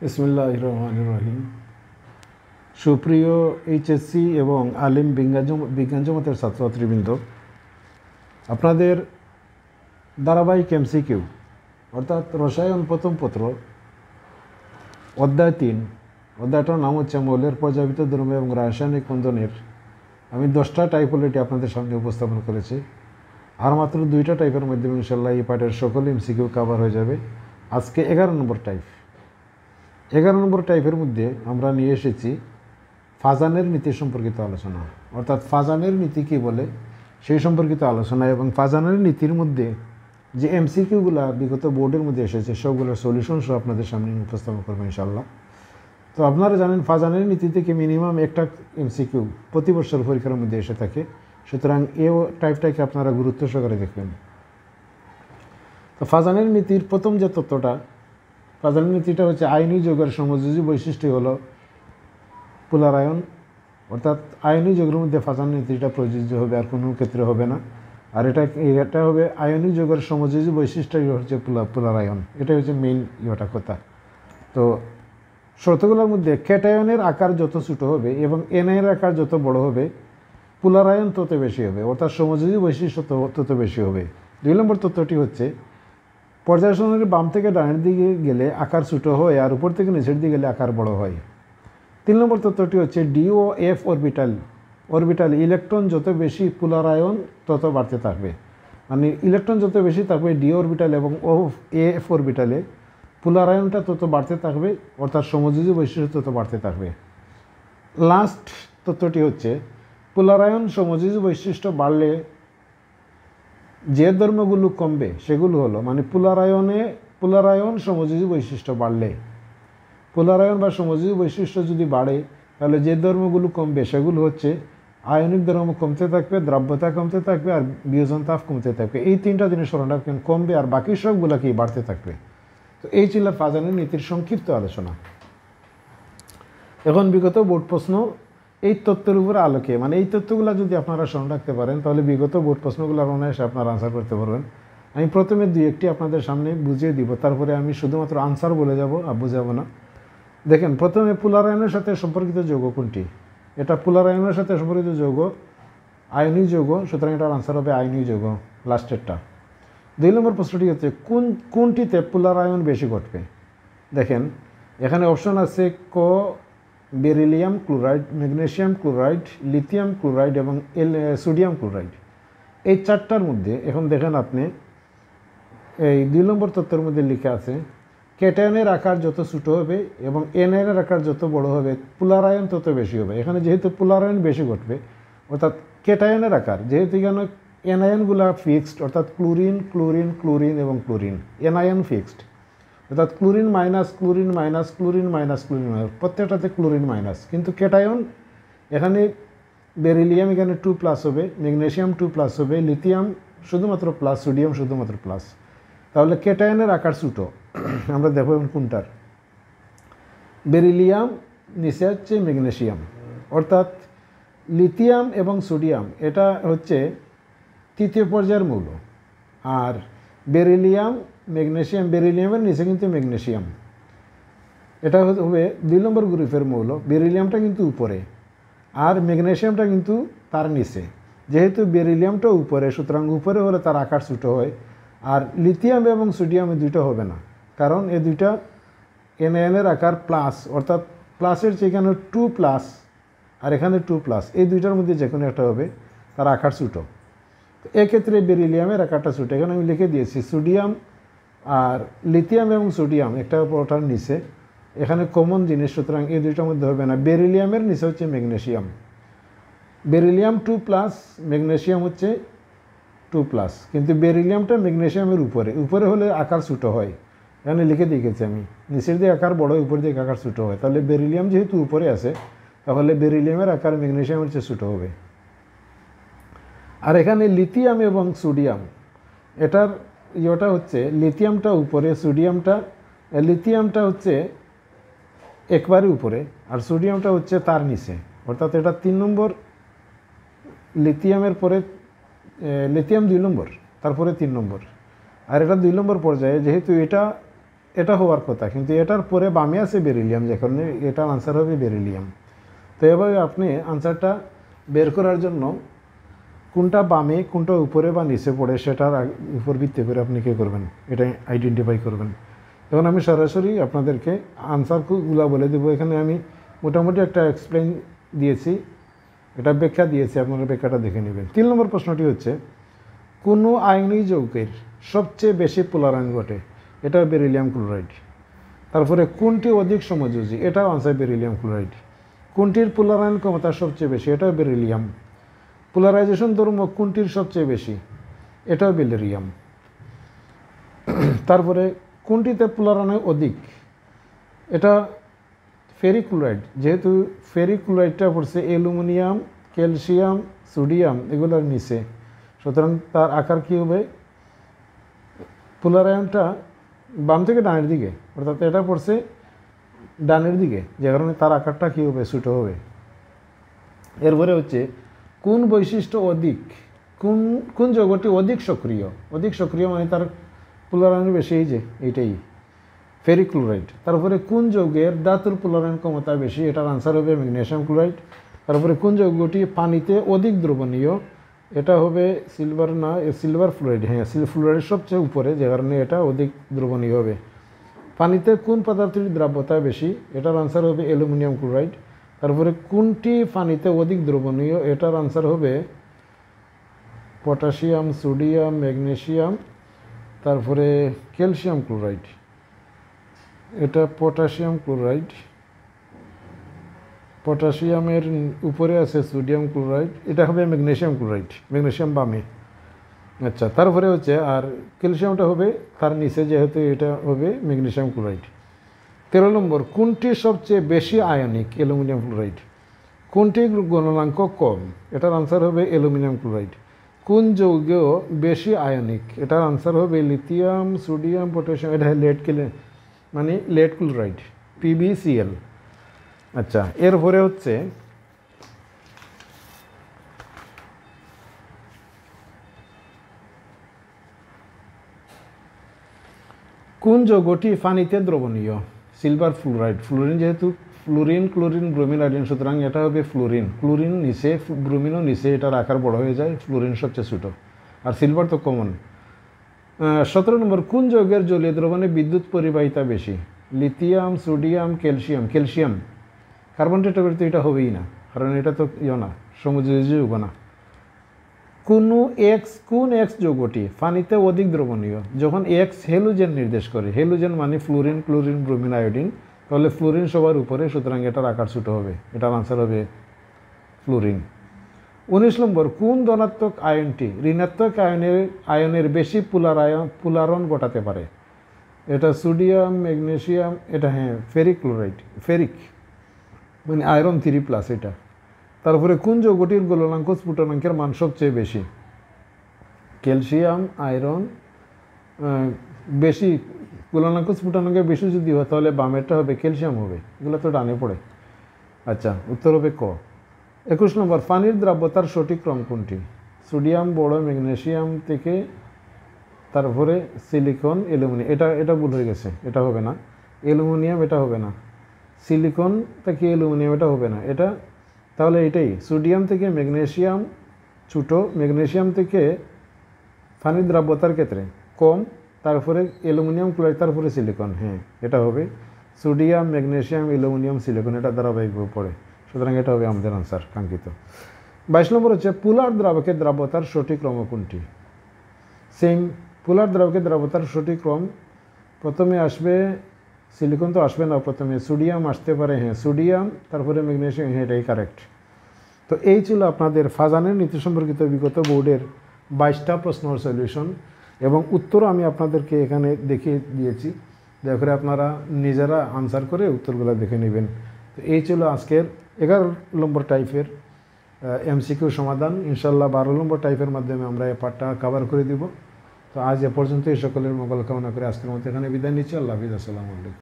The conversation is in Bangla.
বিসমিল্লাহির রহমানির রহিম। সুপ্রিয় এইচএসসি এবং আলিম বিজ্ঞান জগতের ছাত্রছাত্রীবৃন্দ, আপনাদের ধারাবাহিক এমসিকিউ অর্থাৎ রসায়ন প্রথম পত্র অধ্যায় 3, অধ্যায়টার নাম হচ্ছে মৌলের পর্যায়বৃত্ত দ্রব্য এবং রাসায়নিক বন্ধনের। আমি 10টা টাইপোলজি আপনাদের সামনে উপস্থাপন করেছি। আর মাত্র 2টা টাইপের মাধ্যমে ইনশাল্লাহ এই পাঠের সকল এমসিকিউ কভার হয়ে যাবে। আজকে 11 নম্বর টাইপ। 11 নম্বর টাইপের মধ্যে আমরা নিয়ে এসেছি ফাজানের নীতি সম্পর্কিত আলোচনা, অর্থাৎ ফাজানের নীতি কী বলে সেই সম্পর্কিত আলোচনা, এবং ফাজানের নীতির মধ্যে যে এমসিকিউগুলো বিগত বোর্ডের মধ্যে এসেছে সবগুলোর সলিউশন সহ আপনাদের সামনে উপস্থাপন করবো ইনশাল্লাহ। তো আপনারা জানেন ফাজানের নীতি থেকে মিনিমাম একটা এমসিকিউ প্রতি বছর পরীক্ষার মধ্যে এসে থাকে, সুতরাং এই টাইপটাকে আপনারা গুরুত্ব সহকারে দেখবেন। তো ফাজানের নীতির প্রথম যে তত্ত্বটা, ফাজানের নীতিটা হচ্ছে আয়নি যৌগের সমযোজী বৈশিষ্ট্য হলো পোলারায়ন, অর্থাৎ আয়নিক যৌগের মধ্যে ফাজান নীতিটা প্রযোজ্য হবে, আর কোনো ক্ষেত্রে হবে না। আর এটা হবে আয়নিক যৌগের সমযোজী বৈশিষ্ট্যই হচ্ছে পোলারায়ন, এটাই হচ্ছে মেইন কথা। তো শর্তগুলোর মধ্যে ক্যাটায়নের আকার যত ছোটো হবে এবং এনায়নের আকার যত বড় হবে পোলারায়ন তত বেশি হবে, অর্থাৎ সমযোজী বৈশিষ্ট্য তত বেশি হবে। 2 নম্বর তত্ত্বটি হচ্ছে পর্যায় সারণীর বাম থেকে ডানের দিকে গেলে আকার ছোটো হয় আর উপর থেকে নিচের দিকে গেলে আকার বড় হয়। 3 নম্বর তত্ত্বটি হচ্ছে ডি ও এফ অরবিটাল ইলেকট্রন যত বেশি পোলারায়ন তত বাড়তে থাকবে, মানে ইলেকট্রন যত বেশি থাকবে ডি অরবিটাল এবং ও এফ অরবিটালে পোলারায়নটা তত বাড়তে থাকবে, অর্থাৎ সমযোজী বৈশিষ্ট্য তত বাড়তে থাকবে। লাস্ট তত্ত্বটি হচ্ছে পোলারায়ন সমযোজী বৈশিষ্ট্য বাড়লে যে ধর্মগুলো কমবে সেগুলো হলো, মানে পোলারায়ন সমযোজী বৈশিষ্ট্য বাড়লে, পোলারায়ন বা সমযোজী বৈশিষ্ট্য যদি বাড়ে তাহলে যে ধর্মগুলো কমবে সেগুলো হচ্ছে আয়নিক ধর্ম কমতে থাকবে, দ্রাব্যতা কমতে থাকবে, আর বিয়োজন তাপ কমতে থাকবে। এই 3টা জিনিস স্মরণ রাখবেন, কমবে আর বাকি সবগুলো কি বাড়তে থাকবে। তো এই ছিল ফাজানের নীতির সংক্ষিপ্ত আলোচনা। এখন বিগত বোর্ড প্রশ্ন এই তথ্যের উপর আলোকে, মানে এই তথ্যগুলো যদি আপনারা স্মরণ রাখতে পারেন তাহলে বিগত বোর্ড প্রশ্নগুলোর অনায়াসে আপনারা আনসার করতে পারবেন। আমি প্রথমে 2-1টি আপনাদের সামনে বুঝিয়ে দিব, তারপরে আমি শুধুমাত্র আনসার বলে যাব আর বুঝাবো না। দেখেন, প্রথমে পোলারায়নের সাথে সম্পর্কিত যৌগ কোনটি? এটা পোলারায়নের সাথে সম্পর্কিত যৌগ আয়নিক যৌগ, সুতরাং এটার আনসার হবে আয়নিক যৌগ, লাস্টেরটা। 2 নম্বর প্রশ্নটি হচ্ছে কোনটিতে পোলারায়ন বেশি ঘটবে? দেখেন, এখানে অপশন আছে ক beryllium chloride, magnesium chloride, lithium chloride এবং সোডিয়াম ক্লোরাইড। এই 4টার মধ্যে এখন দেখেন আপনি এই 2 নম্বর তত্ত্বের মধ্যে লেখা আছে ক্যাটায়নের আকার যত ছোটো হবে এবং এনায়নের আকার যত বড় হবে পোলারায়ন তত বেশি হবে। এখানে যেহেতু পোলারায়ন বেশি ঘটবে, অর্থাৎ ক্যাটায়নের আকার, যেহেতু এখানে এনায়নগুলো ফিক্সড, অর্থাৎ ক্লোরিন ক্লোরিন ক্লোরিন এবং ক্লোরিন, এনায়ন ফিক্সড, অর্থাৎ chlorine minus chlorine minus chlorine minus chlorine minus, প্রত্যেকটাতে ক্লোরিন মাইনাস। কিন্তু ক্যাটায়ন এখানে বেরিলিয়াম এখানে 2+ হবে, ম্যাগনেসিয়াম 2+ হবে, লিথিয়াম শুধুমাত্র প্লাস, সোডিয়াম শুধুমাত্র প্লাস। তাহলে ক্যাটায়নের আকার ছোটো, আমরা দেখো কোনটার, বেরিলিয়াম নিচে হচ্ছে ম্যাগনেসিয়াম, অর্থাৎ লিথিয়াম এবং সোডিয়াম এটা হচ্ছে 3য় পর্যায়ের মৌল, আর বেরিলিয়ামের নিচে কিন্তু ম্যাগনেসিয়াম, এটা হবে 2 নম্বর গ্রুপের মৌল। বেরিলিয়ামটা কিন্তু উপরে আর ম্যাগনেসিয়ামটা কিন্তু তার নিচে। যেহেতু বেরিলিয়ামটা উপরে, সুতরাং উপরে হলে তার আকার ছোটো হয়, আর লিথিয়াম এবং সোডিয়াম এই দুইটা হবে না, কারণ এই দুইটা এনআয়নের আকার প্লাস, অর্থাৎ প্লাসের যেখানে 2+ আর এখানে 2+, এই দুইটার মধ্যে যে কোনো একটা হবে, তার আকার ছোটো। তো এক্ষেত্রে বেরিলিয়ামের আকারটা ছোটো, এখানে আমি লিখে দিয়েছি সোডিয়াম আর লিথিয়াম এবং সোডিয়াম একটা ওটার নিচে, এখানে কমন জিনিস, সুতরাং এই দুইটার মধ্যে হবে না। বেরিলিয়ামের নিচে হচ্ছে ম্যাগনেসিয়াম, বেরিলিয়াম 2+, ম্যাগনেসিয়াম হচ্ছে 2+, কিন্তু বেরিলিয়ামটা ম্যাগনেসিয়ামের উপরে হলে আকার ছোটো হয়, এখানে লিখে দিয়েছি আমি, নিচের দিকে আকার বড়, উপর দিকে আকার ছোটো হয়। তাহলে বেরিলিয়াম যেহেতু উপরে আছে তাহলে বেরিলিয়ামের আকার ম্যাগনেসিয়ামের চেয়ে ছোটো হবে। আর এখানে লিথিয়াম এবং সোডিয়াম, এটার ইয়েটা হচ্ছে লিথিয়ামটা উপরে, লিথিয়ামটা হচ্ছে একবারে উপরে, আর সোডিয়ামটা হচ্ছে তার নিচে, অর্থাৎ এটা 3 নম্বর, লিথিয়ামের পরে লিথিয়াম 2 নম্বর, তারপরে 3 নম্বর, আর এটা 2 নম্বর পর্যায়ে। যেহেতু এটা এটা হওয়ার কথা, কিন্তু এটার পরে বামে আছে বেরিলিয়াম, যে কারণে এটার আনসার হবে বেরিলিয়াম। তো এভাবে আপনি আনসারটা বের করার জন্য কোনটা বামে কোনটা উপরে বা নিচে পড়ে সেটার উপর ভিত্তি করে আপনি কী করবেন, এটা আইডেন্টিফাই করবেন। এখন আমি সরাসরি আপনাদেরকে আনসারগুলো বলে দেবো। এখানে আমি মোটামুটি একটা এক্সপ্লেন দিয়েছি, এটা ব্যাখ্যা দিয়েছি, আপনারা ব্যাখ্যাটা দেখে নেবেন। 3 নম্বর প্রশ্নটি হচ্ছে কোনো আয়নিক যৌগের সবচেয়ে বেশি পোলারায়ন ঘটে, এটা বেরিলিয়াম ক্লোরাইড। তারপরে কোনটি অধিক সমযোজী, এটাও আনসার বেরিলিয়াম ক্লোরাইড। কোনটির পোলারায়ন ক্ষমতা সবচেয়ে বেশি, এটাও বেরিলিয়াম। পোলারাইজেশন ধর্ম কোনটির সবচেয়ে বেশি, এটাও বেরিলিয়াম। তারপরে কোনটিতে পোলারায়ন অধিক, এটা ফেরিক ক্লোরাইড। যেহেতু ফেরিক ক্লোরাইডটা পড়ছে অ্যালুমিনিয়াম, ক্যালসিয়াম, সোডিয়াম এগুলোর নিচে, সুতরাং তার আকার কী হবে, পোলারায়নটা বাম থেকে ডানের দিকে, অর্থাৎ এটা পড়ছে ডানের দিকে, যে কারণে তার আকারটা কী হবে, ছোটো হবে। এরপরে হচ্ছে কোন বৈশিষ্ট্য অধিক, কোন যৌগটি অধিক সক্রিয়। অধিক সক্রিয় মানে তার পোলারায়ন বেশি, এই যে এইটাই ফেরিক ক্লোরাইড। তারপরে কোন যৌগের ধাতুর পোলারায়ন ক্ষমতা বেশি, এটার আনসার হবে ম্যাগনেসিয়াম ক্লোরাইড। তারপরে কোন যৌগটি পানিতে অধিক দ্রবণীয়, এটা হবে সিলভার ফ্লোরাইড। হ্যাঁ, ফ্লোরাইড সবচেয়ে উপরে, যে কারণে এটা অধিক দ্রবণীয় হবে। পানিতে কোন পদার্থটির দ্রাব্যতা বেশি, এটার আনসার হবে অ্যালুমিনিয়াম ক্লোরাইড। তারপরে কোনটি পানিতে অধিক দ্রবণীয়, এটার আনসার হবে পটাশিয়াম, সোডিয়াম, ম্যাগনেসিয়াম, তারপরে ক্যালসিয়াম ক্লোরাইড। এটা পটাশিয়াম ক্লোরাইড, পটাশিয়ামের উপরে আছে সোডিয়াম ক্লোরাইড, এটা হবে ম্যাগনেসিয়াম ক্লোরাইড, ম্যাগনেসিয়াম বামে। আচ্ছা, তারপরে হচ্ছে আর ক্যালসিয়ামটা হবে তার নিচে, যেহেতু এটা হবে ম্যাগনেসিয়াম ক্লোরাইড। 13 নম্বর কোনটি সবচেয়ে বেশি আয়নিক, অ্যালুমিনিয়াম ক্লোরাইড। কোনটি গণনাঙ্ক কম, এটার আনসার হবে অ্যালুমিনিয়াম ক্লোরাইড। কোন যৌগ বেশি আয়নিক, এটার আনসার হবে লিথিয়াম, সোডিয়াম, পটাশিয়াম, এটা মানে লেড ক্লোরাইড, PbCl। আচ্ছা, এরপরে হচ্ছে কোন যৌগটি পানিতে দ্রবণীয়, সিলভার ফ্লোরাইড। ফ্লোরিন, যেহেতু ফ্লোরিন, ক্লোরিন, ব্রোমিন, আয়োডিন, সুতরাং এটা হবে ফ্লোরিন। ক্লোরিন নিচে, ব্রোমিনও নিচে, এটার আকার বড় হয়ে যায়, ফ্লোরিন সবচেয়ে ছোটো, আর সিলভার তো কমন। 17 নম্বর কোন যৌগের জলীয় দ্রবণে বিদ্যুৎ পরিবাহিতা বেশি, lithium, sodium, calcium. Calcium, carbon tetrachloride তো এটা হবেই না, কারণ এটা তো না, সমযোজী যৌগ না। কোন এক্স যৌগটি পানিতে অধিক দ্রবণীয়, যখন এক্স হেলোজেন নির্দেশ করে, হেলোজেন মানে ফ্লোরিন, ক্লোরিন, ব্রোমিন, আয়োডিন, তাহলে ফ্লোরিন সবার উপরে, সুতরাং এটার আকার ছোটো হবে, এটার আনসার হবে ফ্লোরিন। 19 নম্বর কোন ধনাত্মক আয়নটি ঋণাত্মক আয়নের বেশি পোলারন ঘটাতে পারে, এটা সোডিয়াম, ম্যাগনেসিয়াম, এটা হ্যাঁ ফেরিক ক্লোরাইড, ফেরিক মানে আয়রন 3+, এটা। তারপরে কোন যৌগটির গলনাঙ্ক স্ফুটনাঙ্কের মান সবচেয়ে বেশি, ক্যালসিয়াম, আয়রন। বেশি গলনাঙ্ক স্ফুটনাঙ্কের বেশি যদি হয়, তাহলে বামেরটা হবে ক্যালসিয়াম হবে, এগুলো তো ডানে পড়ে। আচ্ছা, উত্তর হবে ক। 21 নম্বর পানির দ্রাব্যতার সঠিক ক্রম কোনটি, সোডিয়াম বড়, ম্যাগনেসিয়াম থেকে, তারপরে সিলিকন, অ্যালুমিনিয়াম। এটা ভুল হয়ে গেছে, এটা হবে না। অ্যালুমিনিয়াম এটা হবে না, সিলিকন থেকে অ্যালুমিনিয়াম এটা হবে না, এটা তাহলে এটাই সোডিয়াম থেকে ম্যাগনেসিয়াম ছোটো, ম্যাগনেসিয়াম থেকে পানির দ্রাব্যতার ক্ষেত্রে কম, তারপরে অ্যালুমিনিয়াম ক্লোরাইড, তারপরে সিলিকন। হ্যাঁ, এটা হবে সোডিয়াম, ম্যাগনেসিয়াম, অ্যালুমিনিয়াম, সিলিকন, এটা ধারাবাহিকভাবে পড়ে, সুতরাং এটা হবে আমাদের আনসার কাঙ্ক্ষিত। 22 নম্বর হচ্ছে পোলার দ্রাবকের দ্রাব্যতার সঠিক ক্রম কোনটি। সেম, পোলার দ্রাবকের দ্রাব্যতার সঠিক ক্রম প্রথমে আসবে সিলিকন, তো আসবে না, প্রথমে সোডিয়াম আসতে পারে। হ্যাঁ, সোডিয়াম, তারপরে ম্যাগনেসিয়াম। হ্যাঁ, এটাই কারেক্ট। তো এই ছিল আপনাদের ফাজানের নীতি সম্পর্কিত বিগত বোর্ডের 22টা প্রশ্নের সলিউশন, এবং উত্তর আমি আপনাদেরকে এখানে দেখিয়ে দিয়েছি, দয়া করে আপনারা নিজেরা আনসার করে উত্তরগুলো দেখে নেবেন। তো এই ছিল আজকের 11 নম্বর টাইপের MCQ সমাধান। ইনশাল্লাহ 12 নম্বর টাইপের মাধ্যমে আমরা এই পার্টটা কভার করে দিব। তো আজ এ পর্যন্ত, এই সকলের মঙ্গল কামনা করে আজকের মতো এখানে বিদায় নিচ্ছি। আল্লাহ হাফিজ, আসসালামু আলাইকুম।